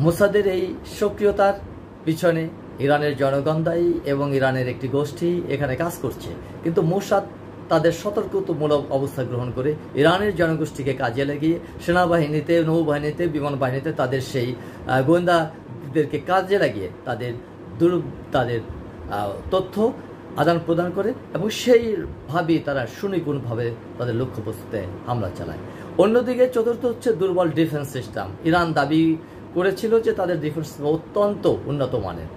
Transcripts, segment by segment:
মোসাদের এই সক্রিয়তার পিছনে ইরানের জনগণ দায়ী এবং ইরানের একটি গোষ্ঠী এখানে কাজ করছে। কিন্তু মোসাদ তাদের সতর্কতামূলক অবস্থা গ্রহণ করে ইরানের জনগোষ্ঠীকে কাজে লাগিয়ে সেনাবাহিনীতে, নৌবাহিনীতে, বিমান বাহিনীতে তাদের সেই গোয়েন্দাদেরকে কাজে লাগিয়ে তাদের তথ্য আদান প্রদান করে এবং সেইভাবেই তারা সুনিপুণভাবে তাদের লক্ষ্যবস্তুতে হামলা চালায়। অন্যদিকে চতুর্থ হচ্ছে দুর্বল ডিফেন্স সিস্টেম। ইরান দাবি করেছিল যে তাদের ডিফেন্স অত্যন্ত উন্নত মানের,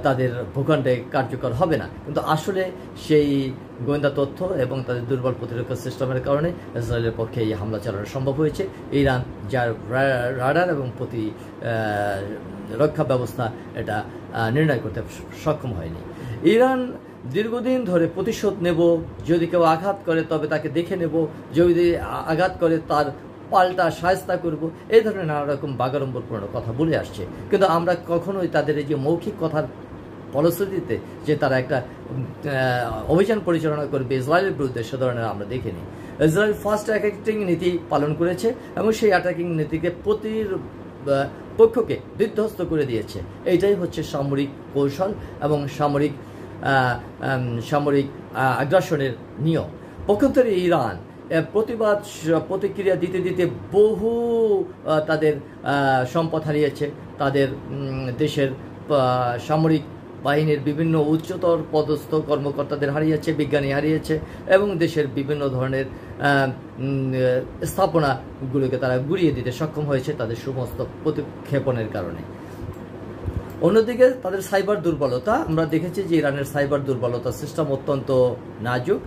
তাদের ভূখণ্ডে কার্যকর হবে না, কিন্তু আসলে সেই গোয়েন্দা তথ্য এবং তাদের দুর্বল প্রতিরক্ষা সিস্টেমের কারণে ইসরায়েলের পক্ষে এই হামলা চালানো সম্ভব হয়েছে। ইরান যার রাডার এবং প্রতিরক্ষা ব্যবস্থা এটা নির্ণয় করতে সক্ষম হয়নি। ইরান দীর্ঘদিন ধরে প্রতিশোধ নেব, যদি কেউ আঘাত করে তবে তাকে দেখে নেব, যদি আঘাত করে তার পাল্টা শায়েস্তা করব, এই ধরনের নানা রকম বাগাড়ম্বরপূর্ণ কথা বলে আসছে। কিন্তু আমরা কখনোই তাদের এই যে মৌখিক কথার ফলশ্রুতিতে যে তারা একটা অভিযান পরিচালনা করবে ইসরায়েলের বিরুদ্ধে, সে ধরনের আমরা দেখিনি। ইসরায়েল ফার্স্ট অ্যাটাকিং নীতি পালন করেছে এবং সেই অ্যাটাকিং নীতিকে পক্ষকে বিধ্বস্ত করে দিয়েছে। এইটাই হচ্ছে সামরিক কৌশল এবং সামরিক আগ্রাসনের নিয়ম। পক্ষান্তরে ইরান প্রতিক্রিয়া দিতে দিতে বহু তাদের সম্পদ হারিয়েছে, তাদের দেশের সামরিক বাহিনীর বিভিন্ন উচ্চতর পদস্থ কর্মকর্তাদের হারিয়েছে, বিজ্ঞানী হারিয়েছে এবং দেশের বিভিন্ন ধরনের স্থাপনাগুলোকে তারা গুড়িয়ে দিতে সক্ষম হয়েছে তাদের সমস্ত প্রতিক্ষেপণের কারণে। অন্যদিকে তাদের সাইবার দুর্বলতা, আমরা দেখেছি যে ইরানের সাইবার দুর্বলতা সিস্টেম অত্যন্ত নাজুক।